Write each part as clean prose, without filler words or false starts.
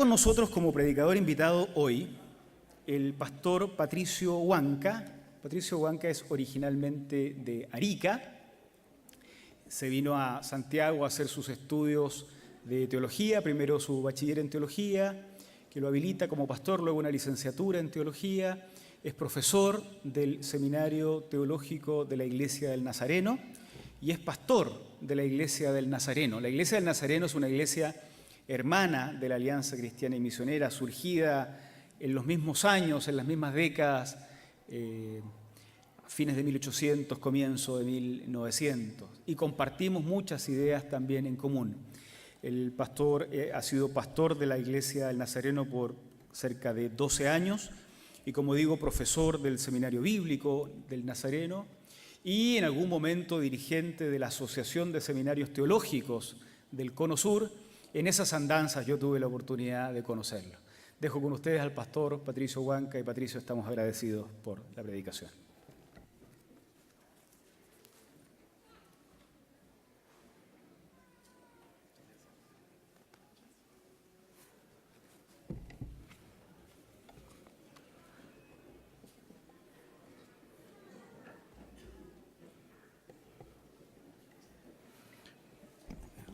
con nosotros como predicador invitado hoy el pastor Patricio Huanca. Patricio Huanca es originalmente de Arica. Se vino a Santiago a hacer sus estudios de teología, primero su bachiller en teología, que lo habilita como pastor, luego una licenciatura en teología. Es profesor del Seminario Teológico de la Iglesia del Nazareno y es pastor de la Iglesia del Nazareno. La Iglesia del Nazareno es una iglesia hermana de la Alianza Cristiana y Misionera, surgida en los mismos años, en las mismas décadas, fines de 1800, comienzo de 1900, y compartimos muchas ideas también en común. El pastor ha sido pastor de la Iglesia del Nazareno por cerca de 12 años y, como digo, profesor del Seminario Bíblico del Nazareno y en algún momento dirigente de la Asociación de Seminarios Teológicos del Cono Sur. En esas andanzas yo tuve la oportunidad de conocerlo. Dejo con ustedes al pastor Patricio Huanca, y Patricio, estamos agradecidos por la predicación.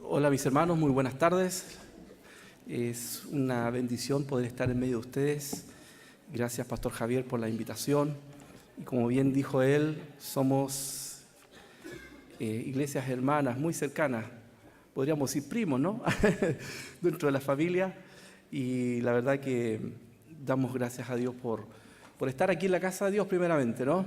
Hola mis hermanos, muy buenas tardes. Es una bendición poder estar en medio de ustedes. Gracias, Pastor Javier, por la invitación. Y como bien dijo él, somos iglesias hermanas muy cercanas, podríamos decir primos, ¿no? Dentro de la familia. Y la verdad que damos gracias a Dios por estar aquí en la casa de Dios primeramente, ¿no?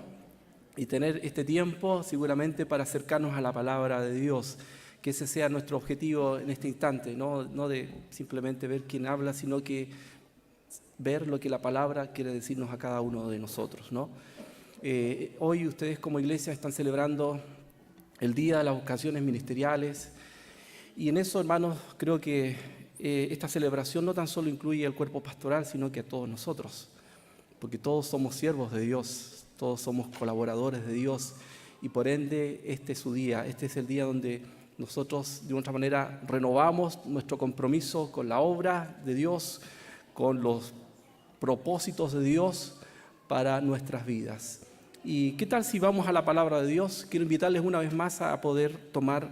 Y tener este tiempo seguramente para acercarnos a la palabra de Dios. Que ese sea nuestro objetivo en este instante, no de simplemente ver quién habla, sino que ver lo que la palabra quiere decirnos a cada uno de nosotros, ¿no? Hoy ustedes como iglesia están celebrando el Día de las Vocaciones Ministeriales, y en eso, hermanos, creo que esta celebración no tan solo incluye al cuerpo pastoral, sino que a todos nosotros, porque todos somos siervos de Dios, todos somos colaboradores de Dios, y por ende este es su día, este es el día donde nosotros, de otra manera, renovamos nuestro compromiso con la obra de Dios, con los propósitos de Dios para nuestras vidas. ¿Y qué tal si vamos a la palabra de Dios? Quiero invitarles una vez más a poder tomar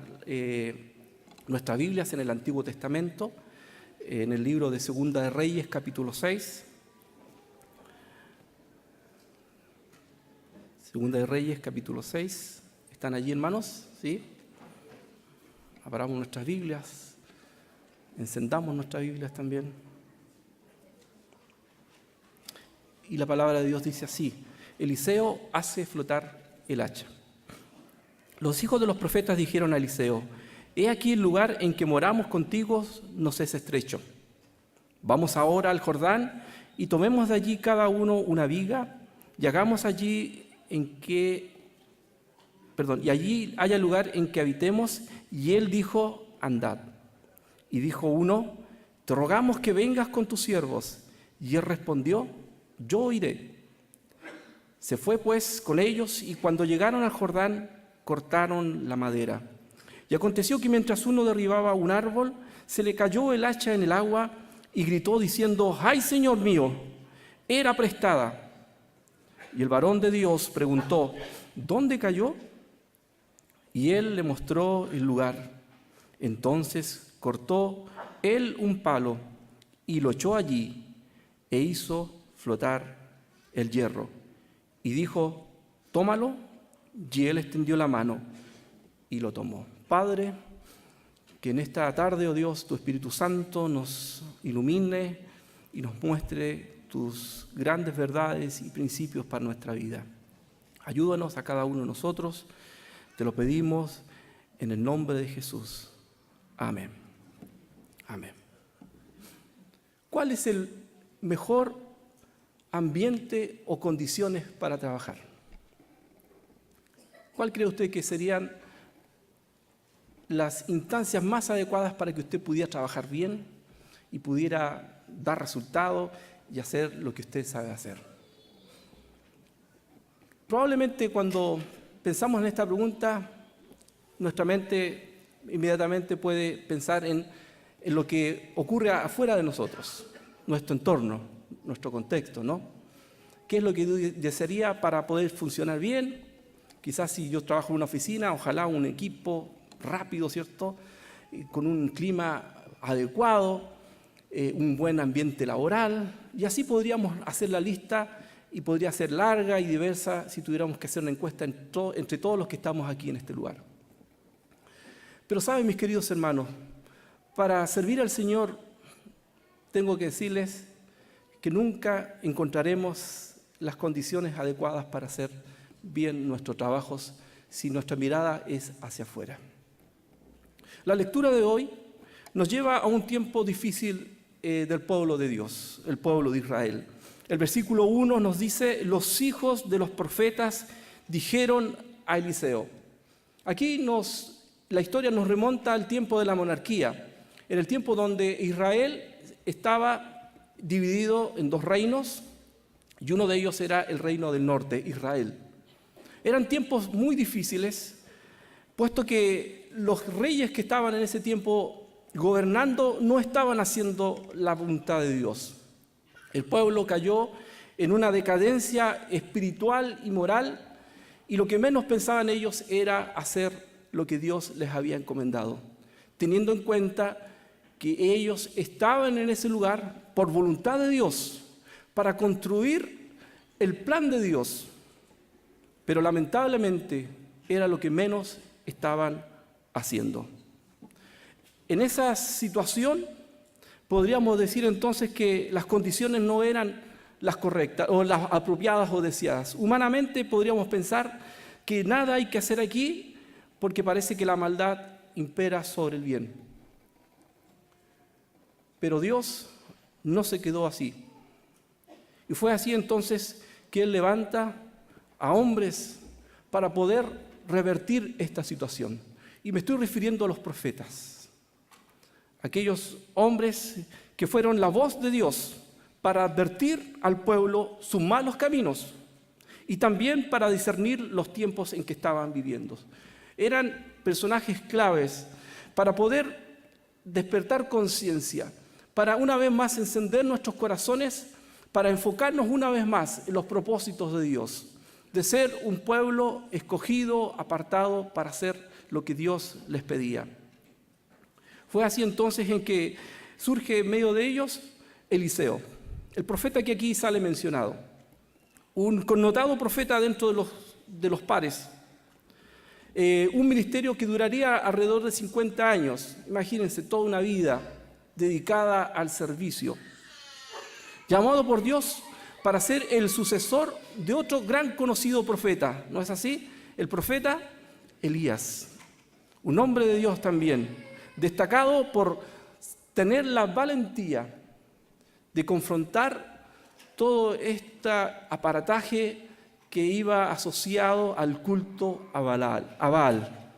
nuestras Biblias en el Antiguo Testamento, en el libro de Segunda de Reyes, capítulo 6. Segunda de Reyes, capítulo 6. ¿Están allí, hermanos? ¿Sí? Abramos nuestras Biblias, encendamos nuestras Biblias también. Y la palabra de Dios dice así: Eliseo hace flotar el hacha. Los hijos de los profetas dijeron a Eliseo: he aquí el lugar en que moramos contigo nos es estrecho. Vamos ahora al Jordán y tomemos de allí cada uno una viga y hagamos allí y allí haya lugar en que habitemos. Y él dijo: andad. Y dijo uno: te rogamos que vengas con tus siervos. Y él respondió: yo iré. Se fue pues con ellos, y cuando llegaron al Jordán, cortaron la madera. Y aconteció que mientras uno derribaba un árbol, se le cayó el hacha en el agua, y gritó diciendo: ¡ay, Señor mío! Era prestada. Y el varón de Dios preguntó: ¿dónde cayó? Y él le mostró el lugar. Entonces cortó él un palo y lo echó allí e hizo flotar el hierro. Y dijo: tómalo. Y él extendió la mano y lo tomó. Padre, que en esta tarde, oh Dios, tu Espíritu Santo nos ilumine y nos muestre tus grandes verdades y principios para nuestra vida. Ayúdanos a cada uno de nosotros. Te lo pedimos en el nombre de Jesús. Amén. Amén. ¿Cuál es el mejor ambiente o condiciones para trabajar? ¿Cuál cree usted que serían las instancias más adecuadas para que usted pudiera trabajar bien y pudiera dar resultados y hacer lo que usted sabe hacer? Probablemente cuando pensamos en esta pregunta, nuestra mente inmediatamente puede pensar en lo que ocurre afuera de nosotros. nuestro entorno, nuestro contexto, ¿no? ¿Qué es lo que desearía para poder funcionar bien? Quizás si yo trabajo en una oficina, ojalá un equipo rápido, ¿cierto? Con un clima adecuado, un buen ambiente laboral, y así podríamos hacer la lista y podría ser larga y diversa si tuviéramos que hacer una encuesta entre todos los que estamos aquí en este lugar. Pero saben, mis queridos hermanos, para servir al Señor tengo que decirles que nunca encontraremos las condiciones adecuadas para hacer bien nuestros trabajos si nuestra mirada es hacia afuera. La lectura de hoy nos lleva a un tiempo difícil del pueblo de Dios, el pueblo de Israel. El versículo 1 nos dice: los hijos de los profetas dijeron a Eliseo. Aquí la historia nos remonta al tiempo de la monarquía, en el tiempo donde Israel estaba dividido en dos reinos, y uno de ellos era el reino del norte, Israel. Eran tiempos muy difíciles, puesto que los reyes que estaban en ese tiempo gobernando no estaban haciendo la voluntad de Dios. El pueblo cayó en una decadencia espiritual y moral, y lo que menos pensaban ellos era hacer lo que Dios les había encomendado, teniendo en cuenta que ellos estaban en ese lugar por voluntad de Dios, para construir el plan de Dios, pero lamentablemente era lo que menos estaban haciendo. En esa situación podríamos decir entonces que las condiciones no eran las correctas o las apropiadas o deseadas. Humanamente podríamos pensar que nada hay que hacer aquí porque parece que la maldad impera sobre el bien. Pero Dios no se quedó así. Y fue así entonces que Él levanta a hombres para poder revertir esta situación. Y me estoy refiriendo a los profetas. Aquellos hombres que fueron la voz de Dios para advertir al pueblo sus malos caminos y también para discernir los tiempos en que estaban viviendo. Eran personajes claves para poder despertar conciencia, para una vez más encender nuestros corazones, para enfocarnos una vez más en los propósitos de Dios, de ser un pueblo escogido, apartado para hacer lo que Dios les pedía. Fue así entonces en que surge en medio de ellos Eliseo, el profeta que aquí sale mencionado, un connotado profeta dentro de los pares, un ministerio que duraría alrededor de 50 años, imagínense, toda una vida dedicada al servicio, llamado por Dios para ser el sucesor de otro gran conocido profeta, ¿no es así? El profeta Elías, un hombre de Dios también, destacado por tener la valentía de confrontar todo este aparataje que iba asociado al culto a Baal.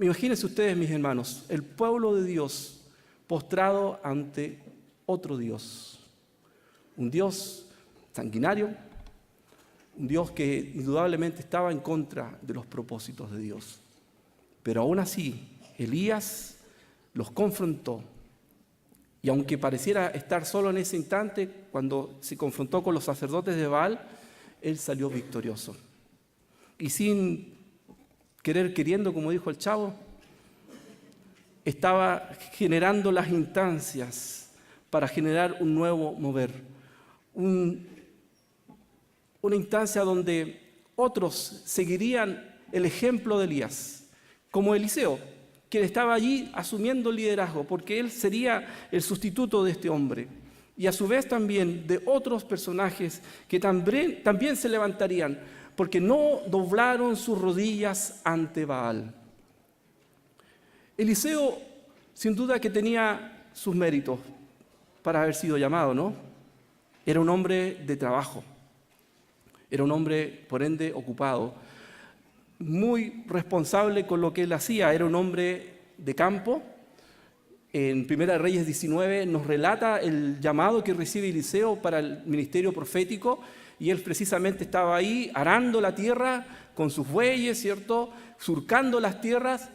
Imagínense ustedes, mis hermanos, el pueblo de Dios postrado ante otro Dios, un Dios sanguinario, un Dios que indudablemente estaba en contra de los propósitos de Dios. Pero aún así, Elías los confrontó. Y aunque pareciera estar solo en ese instante, cuando se confrontó con los sacerdotes de Baal, él salió victorioso. Y sin queriendo, como dijo el chavo, estaba generando las instancias para generar un nuevo mover. Una instancia donde otros seguirían el ejemplo de Elías, como Eliseo, quien estaba allí asumiendo el liderazgo, porque él sería el sustituto de este hombre. Y a su vez también de otros personajes que también se levantarían, porque no doblaron sus rodillas ante Baal. Eliseo, sin duda que tenía sus méritos para haber sido llamado, ¿no? Era un hombre de trabajo, era un hombre, por ende, ocupado, muy responsable con lo que él hacía, era un hombre de campo. En Primera de Reyes 19 nos relata el llamado que recibe Eliseo para el ministerio profético, y él precisamente estaba ahí arando la tierra con sus bueyes, ¿cierto? Surcando las tierras,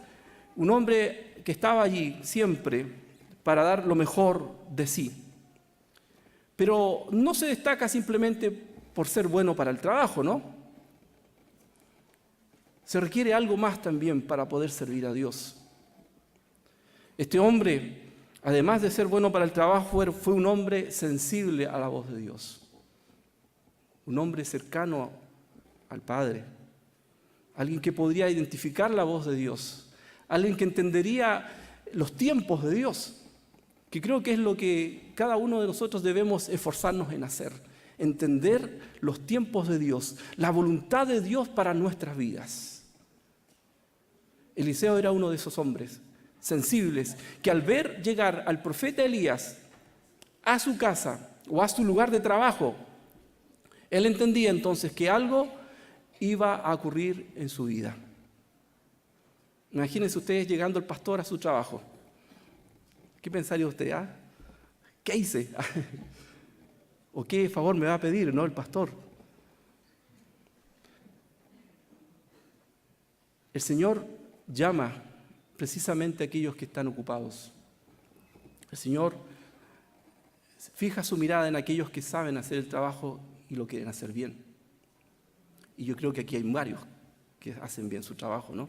un hombre que estaba allí siempre para dar lo mejor de sí. Pero no se destaca simplemente por ser bueno para el trabajo, ¿no? Se requiere algo más también para poder servir a Dios. Este hombre, además de ser bueno para el trabajo, fue un hombre sensible a la voz de Dios. Un hombre cercano al Padre. Alguien que podría identificar la voz de Dios. Alguien que entendería los tiempos de Dios. Que creo que es lo que cada uno de nosotros debemos esforzarnos en hacer. Entender los tiempos de Dios. La voluntad de Dios para nuestras vidas. Eliseo era uno de esos hombres sensibles que al ver llegar al profeta Elías a su casa o a su lugar de trabajo, él entendía entonces que algo iba a ocurrir en su vida. Imagínense ustedes llegando el pastor a su trabajo. ¿Qué pensaría usted? ¿Ah? ¿Qué hice? ¿O qué favor me va a pedir, no, el pastor? El Señor llama precisamente a aquellos que están ocupados. El Señor fija su mirada en aquellos que saben hacer el trabajo y lo quieren hacer bien. Y yo creo que aquí hay varios que hacen bien su trabajo, ¿no?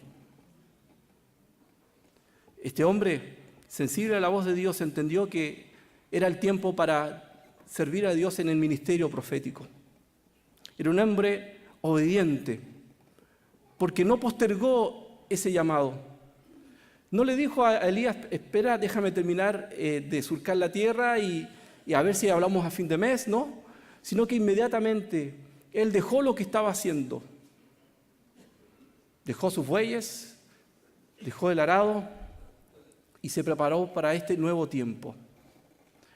Este hombre, sensible a la voz de Dios, entendió que era el tiempo para servir a Dios en el ministerio profético. Era un hombre obediente, porque no postergó ese llamado. No le dijo a Elías, espera, déjame terminar de surcar la tierra y a ver si hablamos a fin de mes, no, sino que inmediatamente él dejó lo que estaba haciendo. Dejó sus bueyes, dejó el arado y se preparó para este nuevo tiempo.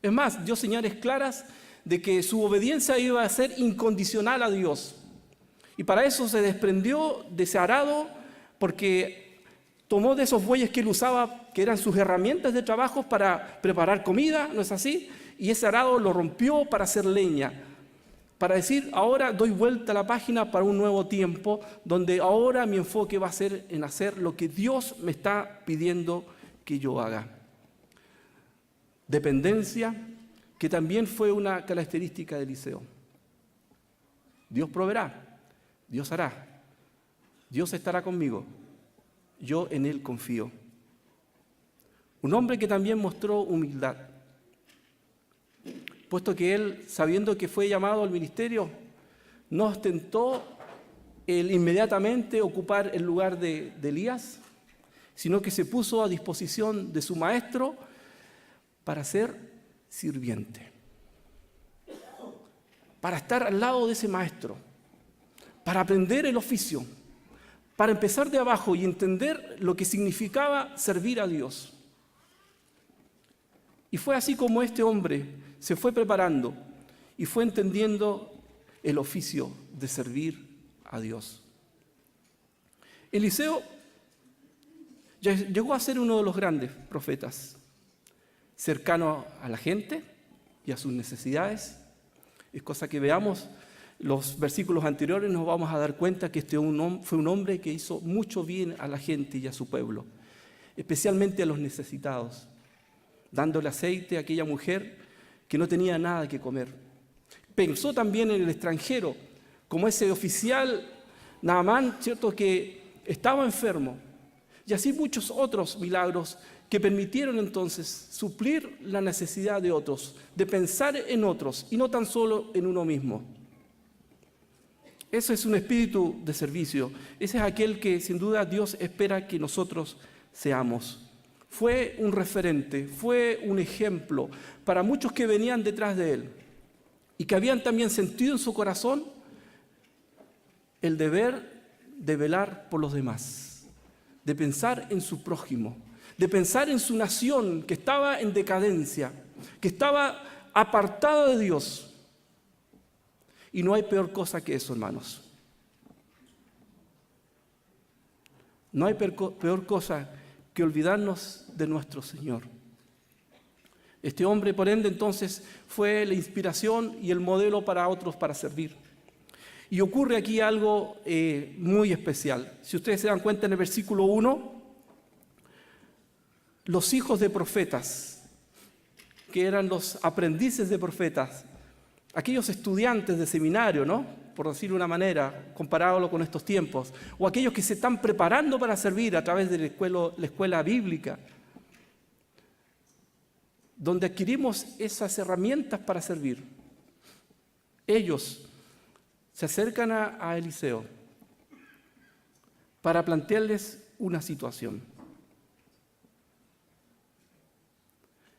Es más, dio señales claras de que su obediencia iba a ser incondicional a Dios. Y para eso se desprendió de ese arado, porque tomó de esos bueyes que él usaba, que eran sus herramientas de trabajo para preparar comida, ¿no es así? Y ese arado lo rompió para hacer leña, para decir, ahora doy vuelta a la página para un nuevo tiempo, donde ahora mi enfoque va a ser en hacer lo que Dios me está pidiendo que yo haga. Dependencia, que también fue una característica de Eliseo. Dios proveerá, Dios hará, Dios estará conmigo, yo en Él confío. Un hombre que también mostró humildad, puesto que él, sabiendo que fue llamado al ministerio, no ostentó el inmediatamente ocupar el lugar de Elías, sino que se puso a disposición de su maestro para ser sirviente, para estar al lado de ese maestro, para aprender el oficio, para empezar de abajo y entender lo que significaba servir a Dios. Y fue así como este hombre se fue preparando y fue entendiendo el oficio de servir a Dios. Eliseo llegó a ser uno de los grandes profetas, cercano a la gente y a sus necesidades. Es cosa que veamos los versículos anteriores, nos vamos a dar cuenta que fue un hombre que hizo mucho bien a la gente y a su pueblo, especialmente a los necesitados, dándole aceite a aquella mujer que no tenía nada que comer. Pensó también en el extranjero, como ese oficial Naamán, ¿cierto?, que estaba enfermo, y así muchos otros milagros que permitieron entonces suplir la necesidad de otros, de pensar en otros y no tan solo en uno mismo. Eso es un espíritu de servicio. Ese es aquel que sin duda Dios espera que nosotros seamos. Fue un referente, fue un ejemplo para muchos que venían detrás de él y que habían también sentido en su corazón el deber de velar por los demás, de pensar en su prójimo, de pensar en su nación que estaba en decadencia, que estaba apartada de Dios. Y no hay peor cosa que eso, hermanos. No hay peor cosa que olvidarnos de nuestro Señor. Este hombre, por ende, entonces, fue la inspiración y el modelo para otros para servir. Y ocurre aquí algo muy especial. Si ustedes se dan cuenta en el versículo 1, los hijos de profetas, que eran los aprendices de profetas, aquellos estudiantes de seminario, ¿no? Por decirlo de una manera, comparándolo con estos tiempos, o aquellos que se están preparando para servir a través de la escuela bíblica, donde adquirimos esas herramientas para servir. Ellos se acercan a Eliseo para plantearles una situación.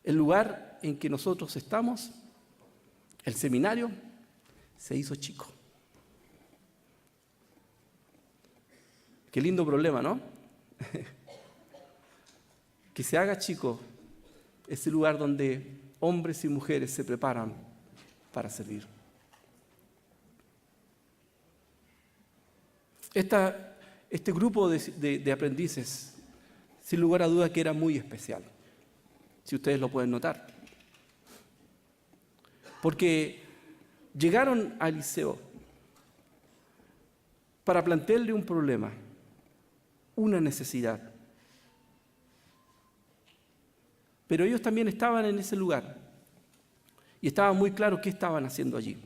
El lugar en que nosotros estamos, el seminario, se hizo chico. Qué lindo problema, ¿no? Que se haga chico ese lugar donde hombres y mujeres se preparan para servir. Este grupo de aprendices, sin lugar a duda que era muy especial, si ustedes lo pueden notar. Porque llegaron a Eliseo para plantearle un problema, una necesidad. Pero ellos también estaban en ese lugar y estaban muy claros qué estaban haciendo allí.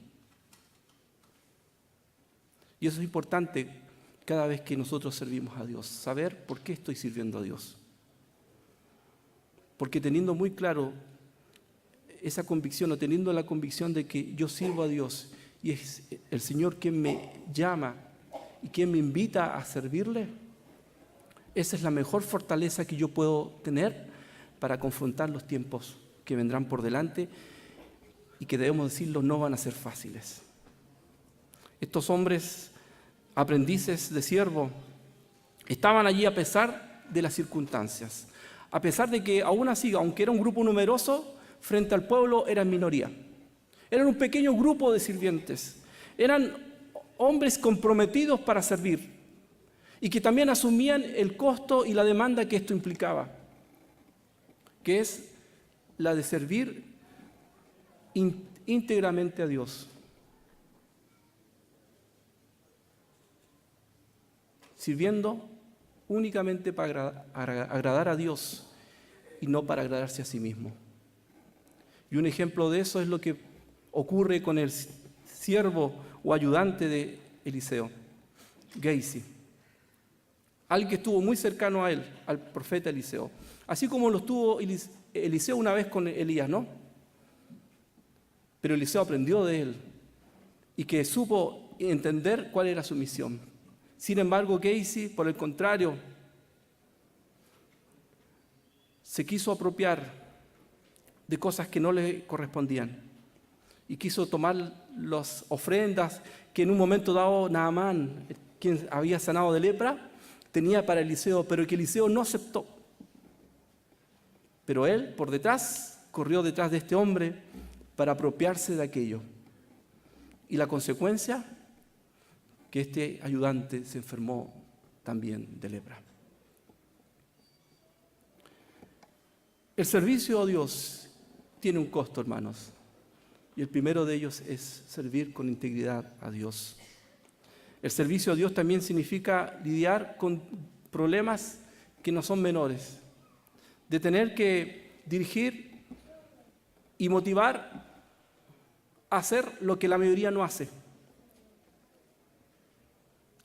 Y eso es importante cada vez que nosotros servimos a Dios, saber por qué estoy sirviendo a Dios. Porque teniendo muy claro esa convicción, o teniendo la convicción de que yo sirvo a Dios y es el Señor quien me llama y quien me invita a servirle, esa es la mejor fortaleza que yo puedo tener para confrontar los tiempos que vendrán por delante y que, debemos decirlo, no van a ser fáciles. Estos hombres aprendices de siervo estaban allí a pesar de las circunstancias, a pesar de que aún así, aunque era un grupo numeroso, frente al pueblo eran minoría. Eran un pequeño grupo de sirvientes, eran hombres comprometidos para servir y que también asumían el costo y la demanda que esto implicaba, que es la de servir íntegramente a Dios. Sirviendo únicamente para agradar a Dios y no para agradarse a sí mismo. Y un ejemplo de eso es lo que ocurre con el siervo o ayudante de Eliseo, Gehazi, alguien que estuvo muy cercano a él, al profeta Eliseo, así como lo estuvo Eliseo una vez con Elías, ¿no? Pero Eliseo aprendió de él y que supo entender cuál era su misión. Sin embargo, Gehazi, por el contrario, se quiso apropiar de cosas que no le correspondían y quiso tomar las ofrendas que en un momento dado Naamán, quien había sanado de lepra, tenía para Eliseo, pero que Eliseo no aceptó. Pero él, por detrás, corrió detrás de este hombre para apropiarse de aquello. Y la consecuencia, que este ayudante se enfermó también de lepra. El servicio a Dios tiene un costo, hermanos, y el primero de ellos es servir con integridad a Dios. El servicio a Dios también significa lidiar con problemas que no son menores, de tener que dirigir y motivar a hacer lo que la mayoría no hace.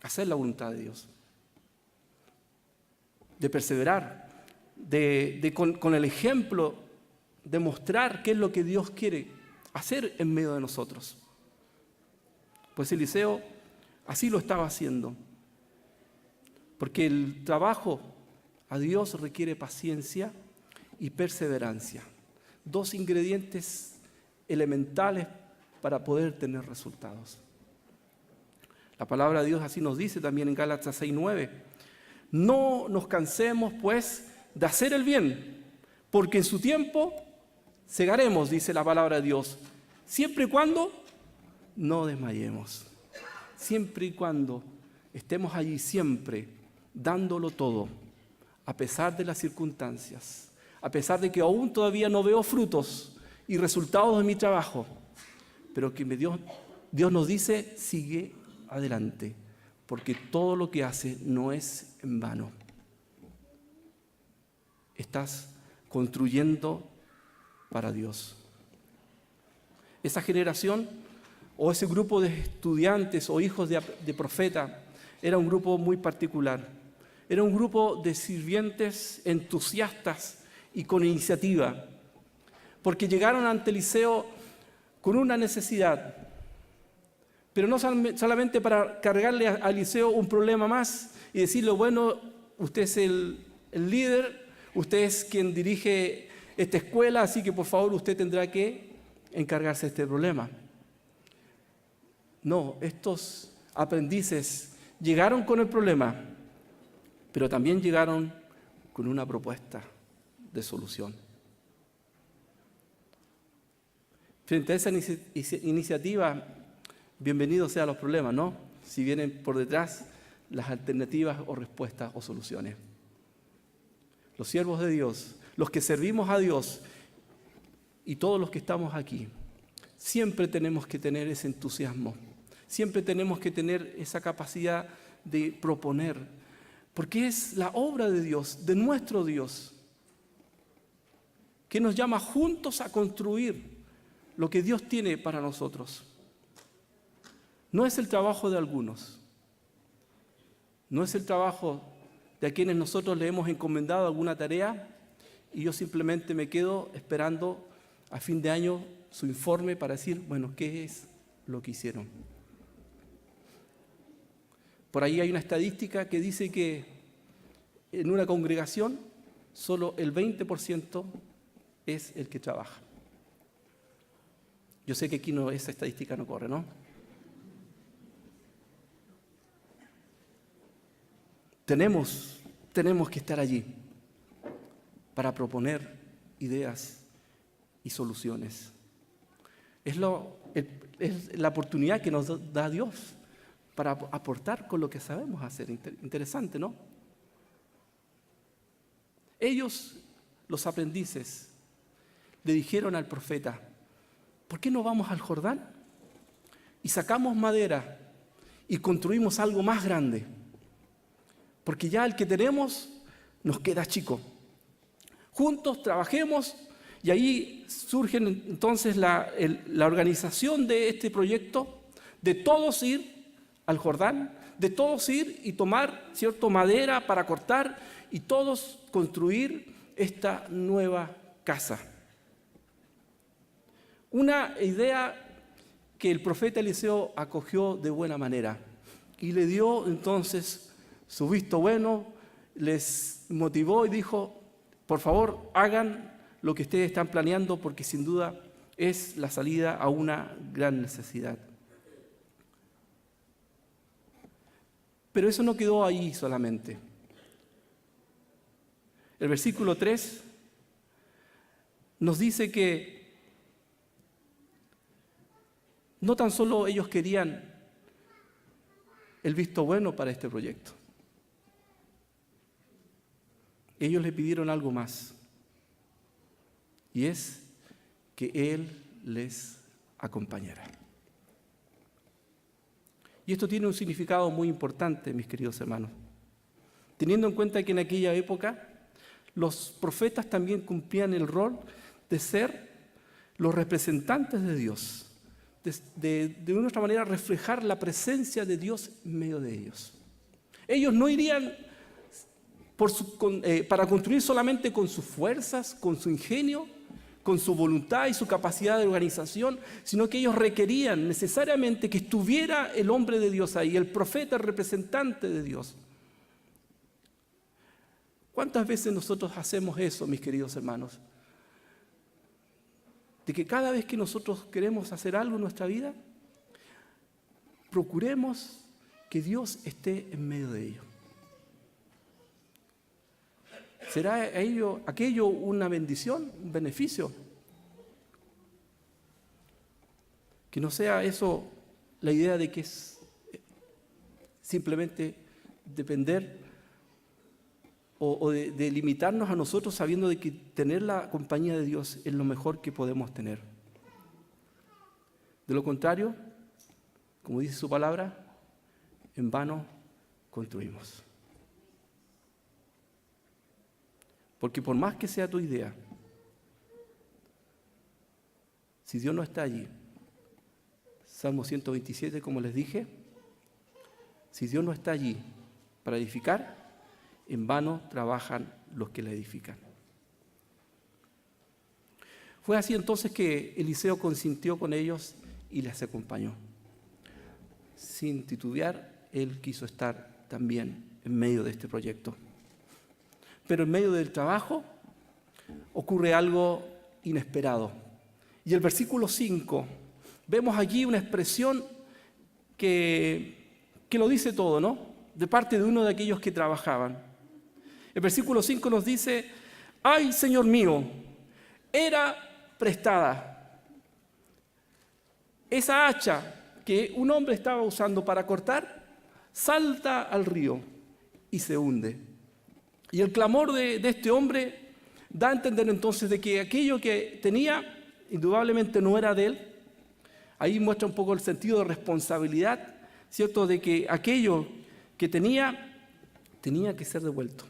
Hacer la voluntad de Dios, de perseverar, con el ejemplo, demostrar qué es lo que Dios quiere hacer en medio de nosotros. Pues Eliseo así lo estaba haciendo, porque el trabajo a Dios requiere paciencia y perseverancia, dos ingredientes elementales para poder tener resultados. La palabra de Dios así nos dice también en Gálatas 6:9. No nos cansemos, pues, de hacer el bien, porque en su tiempo segaremos, dice la palabra de Dios, siempre y cuando no desmayemos. Siempre y cuando estemos allí siempre, dándolo todo, a pesar de las circunstancias, a pesar de que aún todavía no veo frutos y resultados de mi trabajo, pero que Dios nos dice, sigue adelante, porque todo lo que hace no es en vano. Estás construyendo para Dios. esa generación o ese grupo de estudiantes o hijos de profeta era un grupo muy particular. Era un grupo de sirvientes entusiastas y con iniciativa, porque llegaron ante Eliseo con una necesidad, pero no solamente para cargarle a Eliseo un problema más y decirle, bueno, usted es el líder, usted es quien dirige esta escuela, así que por favor usted tendrá que encargarse de este problema. No, estos aprendices llegaron con el problema, pero también llegaron con una propuesta de solución. Frente a esa iniciativa, bienvenidos sean los problemas, ¿no? Si vienen por detrás las alternativas o respuestas o soluciones. Los siervos de Dios, los que servimos a Dios y todos los que estamos aquí, siempre tenemos que tener ese entusiasmo, siempre tenemos que tener esa capacidad de proponer, porque es la obra de Dios, de nuestro Dios, que nos llama juntos a construir lo que Dios tiene para nosotros. No es el trabajo de algunos, no es el trabajo de a quienes nosotros le hemos encomendado alguna tarea y yo simplemente me quedo esperando a fin de año su informe para decir, bueno, ¿qué es lo que hicieron? Por ahí hay una estadística que dice que en una congregación solo el 20% es el que trabaja. Yo sé que aquí esa estadística no corre, ¿no? Tenemos que estar allí para proponer ideas y soluciones. Es la oportunidad que nos da Dios para aportar con lo que sabemos hacer. Interesante, ¿no? Ellos, los aprendices, le dijeron al profeta, ¿por qué no vamos al Jordán y sacamos madera y construimos algo más grande? Porque ya el que tenemos nos queda chico. Juntos trabajemos y ahí surge entonces la organización de este proyecto, de todos ir al Jordán, de todos ir y tomar, ¿cierto?, madera para cortar y todos construir esta nueva casa. Una idea que el profeta Eliseo acogió de buena manera y le dio entonces su visto bueno, les motivó y dijo, por favor, hagan lo que ustedes están planeando porque sin duda es la salida a una gran necesidad. Pero eso no quedó ahí solamente. El versículo 3 nos dice que no tan solo ellos querían el visto bueno para este proyecto. Ellos le pidieron algo más, y es que Él les acompañara. Y esto tiene un significado muy importante, mis queridos hermanos, teniendo en cuenta que en aquella época los profetas también cumplían el rol de ser los representantes de Dios, de una otra manera reflejar la presencia de Dios en medio de ellos. Ellos no irían para construir solamente con sus fuerzas, con su ingenio, con su voluntad y su capacidad de organización, sino que ellos requerían necesariamente que estuviera el hombre de Dios ahí, el profeta, el representante de Dios. ¿Cuántas veces nosotros hacemos eso, mis queridos hermanos? De que cada vez que nosotros queremos hacer algo en nuestra vida, procuremos que Dios esté en medio de ello. ¿Será aquello una bendición, un beneficio? Que no sea eso la idea de que es simplemente depender o de limitarnos a nosotros sabiendo de que tener la compañía de Dios es lo mejor que podemos tener. De lo contrario, como dice su palabra, en vano construimos. Porque por más que sea tu idea, si Dios no está allí, Salmo 127, como les dije, si Dios no está allí para edificar, en vano trabajan los que la edifican. Fue así entonces que Eliseo consintió con ellos y les acompañó. Sin titubear, él quiso estar también en medio de este proyecto. Pero en medio del trabajo ocurre algo inesperado. Y el versículo 5, vemos allí una expresión que lo dice todo, ¿no? De parte de uno de aquellos que trabajaban. El versículo 5 nos dice: ¡ay, Señor mío! Era prestada. Esa hacha que un hombre estaba usando para cortar, salta al río y se hunde. Y el clamor de este hombre da a entender entonces de que aquello que tenía indudablemente no era de él. Ahí muestra un poco el sentido de responsabilidad, ¿cierto? De que aquello que tenía que ser devuelto.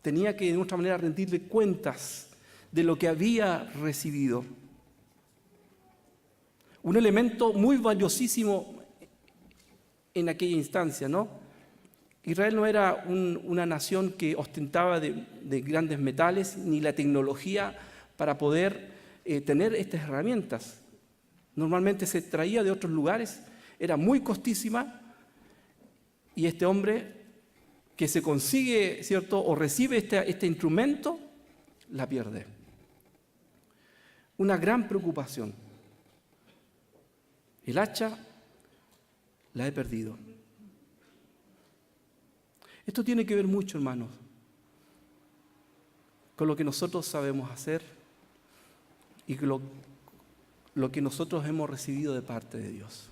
Tenía que de otra manera rendirle cuentas de lo que había recibido. Un elemento muy valiosísimo en aquella instancia, ¿no? Israel no era una nación que ostentaba de grandes metales ni la tecnología para poder tener estas herramientas. Normalmente se traía de otros lugares, era muy costísima, y este hombre que se consigue, ¿cierto?, o recibe este instrumento, la pierde. Una gran preocupación. El hacha la he perdido. Esto tiene que ver mucho, hermanos, con lo que nosotros sabemos hacer y lo que nosotros hemos recibido de parte de Dios.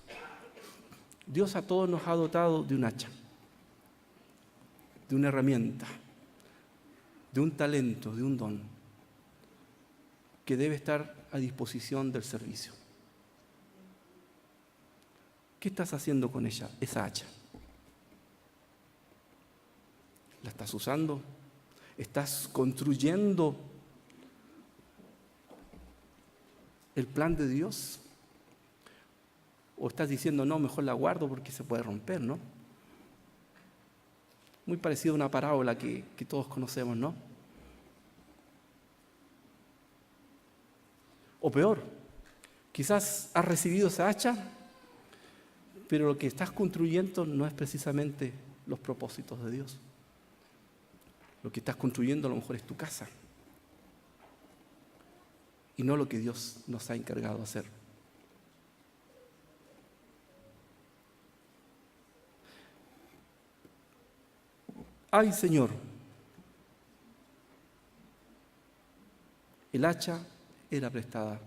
Dios a todos nos ha dotado de un hacha, de una herramienta, de un talento, de un don, que debe estar a disposición del servicio. ¿Qué estás haciendo con ella, esa hacha? ¿La estás usando? ¿Estás construyendo el plan de Dios? ¿O estás diciendo, no, mejor la guardo porque se puede romper, ¿no? Muy parecido a una parábola que todos conocemos, ¿no? O peor, quizás has recibido esa hacha, pero lo que estás construyendo no es precisamente los propósitos de Dios. Lo que estás construyendo a lo mejor es tu casa y no lo que Dios nos ha encargado de hacer. ¡ay, Señor! El hacha era prestada.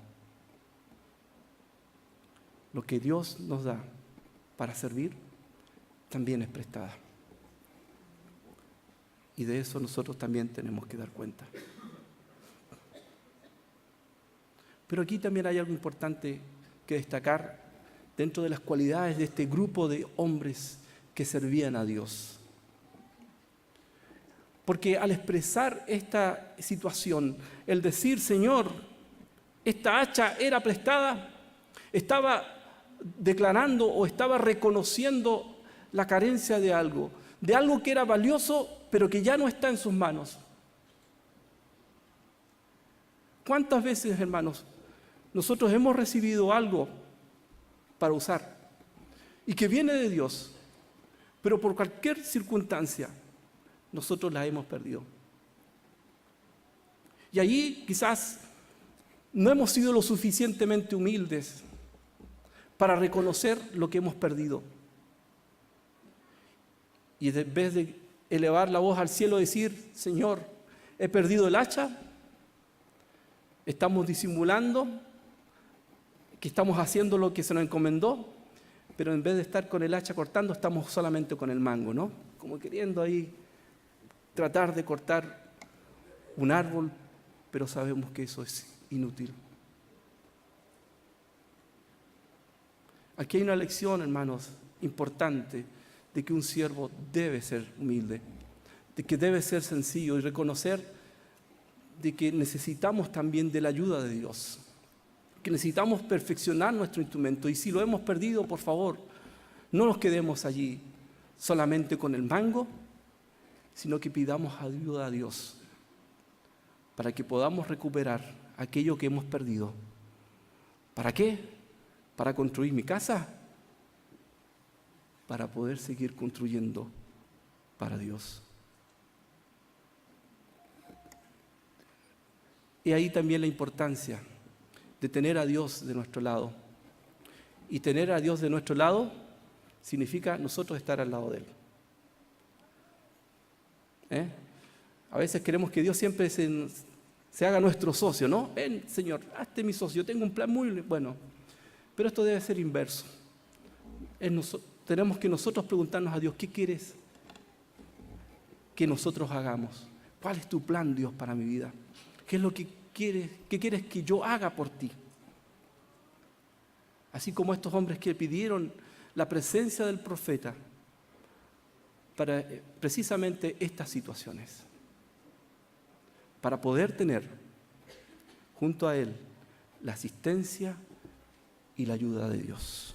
Lo que Dios nos da para servir también es prestada. Y de eso nosotros también tenemos que dar cuenta. Pero aquí también hay algo importante que destacar dentro de las cualidades de este grupo de hombres que servían a Dios. Porque al expresar esta situación, el decir, Señor, esta hacha era prestada, estaba declarando o estaba reconociendo la carencia de algo que era valioso, pero que ya no está en sus manos. ¿Cuántas veces, hermanos, nosotros hemos recibido algo para usar y que viene de Dios, pero por cualquier circunstancia nosotros la hemos perdido? Y allí quizás no hemos sido lo suficientemente humildes para reconocer lo que hemos perdido. Y en vez de elevar la voz al cielo y decir, Señor, he perdido el hacha, estamos disimulando que estamos haciendo lo que se nos encomendó, pero en vez de estar con el hacha cortando, estamos solamente con el mango, ¿no? Como queriendo ahí tratar de cortar un árbol, pero sabemos que eso es inútil. Aquí hay una lección, hermanos, importante, de que un siervo debe ser humilde, de que debe ser sencillo y reconocer de que necesitamos también de la ayuda de Dios que necesitamos perfeccionar nuestro instrumento. Y si lo hemos perdido, por favor, no nos quedemos allí solamente con el mango, sino que pidamos ayuda a Dios para que podamos recuperar aquello que hemos perdido. ¿Para qué? ¿Para construir mi casa? Para poder seguir construyendo para Dios. Y ahí también la importancia de tener a Dios de nuestro lado. Y tener a Dios de nuestro lado significa nosotros estar al lado de Él. A veces queremos que Dios siempre se haga nuestro socio, ¿no? Ven, Señor, hazte mi socio, yo tengo un plan muy bueno. Pero esto debe ser inverso. Tenemos que nosotros preguntarnos a Dios, ¿qué quieres que nosotros hagamos? ¿Cuál es tu plan, Dios, para mi vida? ¿Qué es lo que quieres que yo haga por ti? Así como estos hombres que pidieron la presencia del profeta para precisamente estas situaciones, para poder tener junto a Él la asistencia y la ayuda de Dios.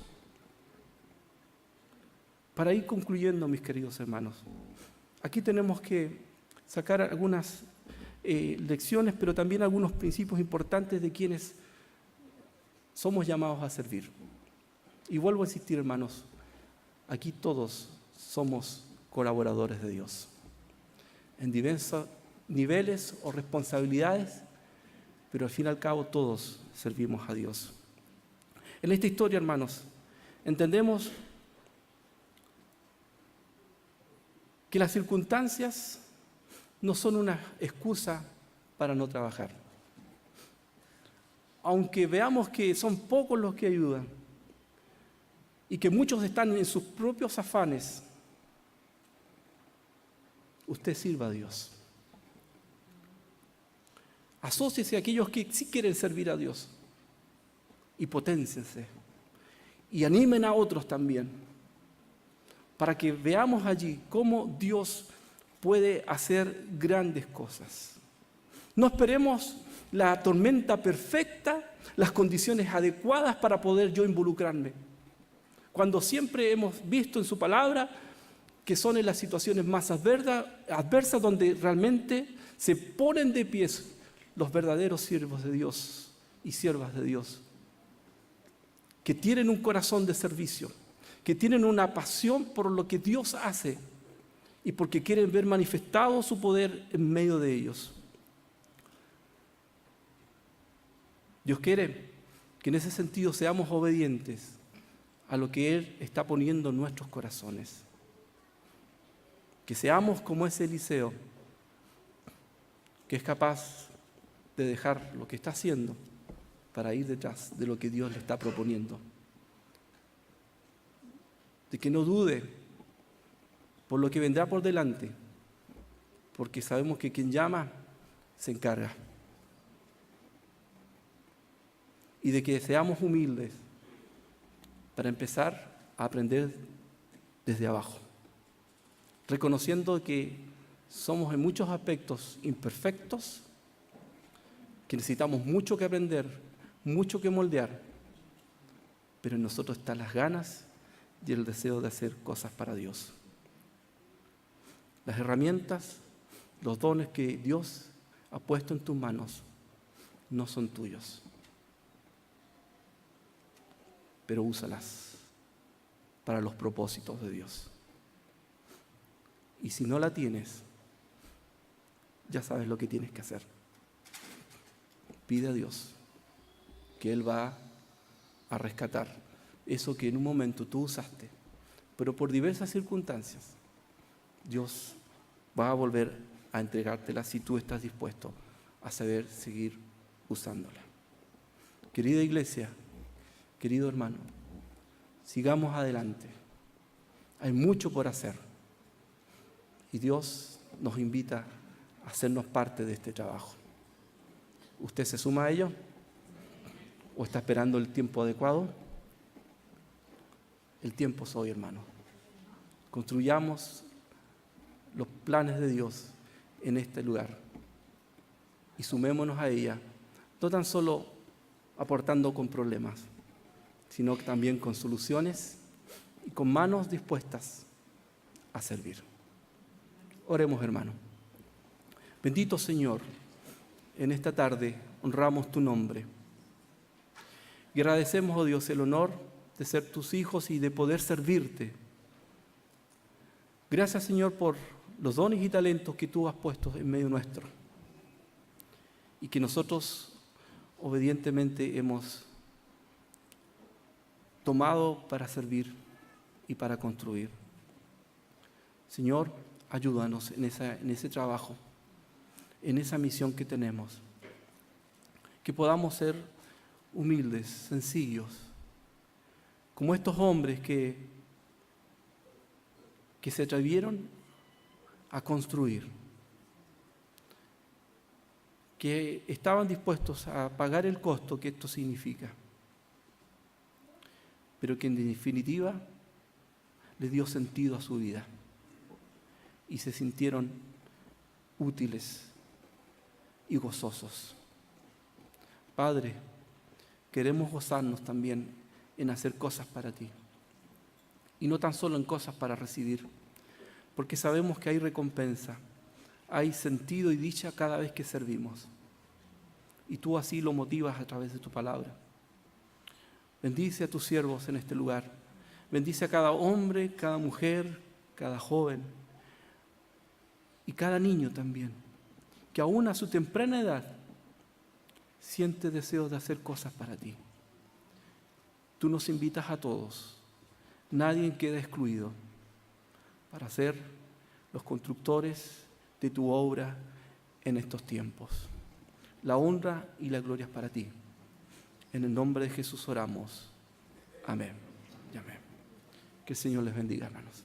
Para ir concluyendo, mis queridos hermanos, aquí tenemos que sacar algunas lecciones, pero también algunos principios importantes de quienes somos llamados a servir. Y vuelvo a insistir, hermanos, aquí todos somos colaboradores de Dios, en diversos niveles o responsabilidades, pero al fin y al cabo todos servimos a Dios. En esta historia, hermanos, entendemos que las circunstancias no son una excusa para no trabajar. Aunque veamos que son pocos los que ayudan y que muchos están en sus propios afanes, usted sirva a Dios. Asóciese a aquellos que sí quieren servir a Dios y potenciense y animen a otros también para que veamos allí cómo Dios puede hacer grandes cosas. No esperemos la tormenta perfecta, las condiciones adecuadas para poder yo involucrarme. Cuando siempre hemos visto en su palabra que son en las situaciones más adversas donde realmente se ponen de pies los verdaderos siervos de Dios y siervas de Dios, que tienen un corazón de servicio, que tienen una pasión por lo que Dios hace y porque quieren ver manifestado su poder en medio de ellos. Dios quiere que en ese sentido seamos obedientes a lo que Él está poniendo en nuestros corazones. Que seamos como ese Eliseo, que es capaz de dejar lo que está haciendo para ir detrás de lo que Dios le está proponiendo. De que no dude por lo que vendrá por delante, porque sabemos que quien llama se encarga. Y de que seamos humildes para empezar a aprender desde abajo, reconociendo que somos en muchos aspectos imperfectos, que necesitamos mucho que aprender, mucho que moldear, pero en nosotros están las ganas y el deseo de hacer cosas para Dios. Las herramientas, los dones que Dios ha puesto en tus manos no son tuyos, pero úsalas para los propósitos de Dios. Y si no la tienes, ya sabes lo que tienes que hacer. Pide a Dios que Él va a rescatar eso que en un momento tú usaste, pero por diversas circunstancias, Dios va a volver a entregártela si tú estás dispuesto a saber seguir usándola. Querida iglesia, querido hermano, sigamos adelante. Hay mucho por hacer y Dios nos invita a hacernos parte de este trabajo. ¿Usted se suma a ello? ¿O está esperando el tiempo adecuado? El tiempo es hoy, hermano. Construyamos los planes de Dios en este lugar y sumémonos a ella, no tan solo aportando con problemas, sino que también con soluciones y con manos dispuestas a servir. Oremos, hermano. Bendito Señor, en esta tarde honramos tu nombre y agradecemos, oh Dios, el honor de ser tus hijos y de poder servirte. Gracias, Señor, por los dones y talentos que tú has puesto en medio nuestro y que nosotros obedientemente hemos tomado para servir y para construir. Señor, ayúdanos en ese trabajo, en esa misión que tenemos. Que podamos ser humildes, sencillos, como estos hombres que se atrevieron a construir, que estaban dispuestos a pagar el costo que esto significa, pero que en definitiva les dio sentido a su vida y se sintieron útiles y gozosos. Padre, queremos gozarnos también en hacer cosas para ti y no tan solo en cosas para recibir, porque sabemos que hay recompensa, hay sentido y dicha cada vez que servimos y tú así lo motivas a través de tu palabra. Bendice a tus siervos en este lugar, bendice a cada hombre, cada mujer, cada joven y cada niño también, que aún a su temprana edad siente deseos de hacer cosas para ti. Tú nos invitas a todos, nadie queda excluido, para ser los constructores de tu obra en estos tiempos. La honra y la gloria es para ti. En el nombre de Jesús oramos. Amén y amén. Que el Señor les bendiga, hermanos.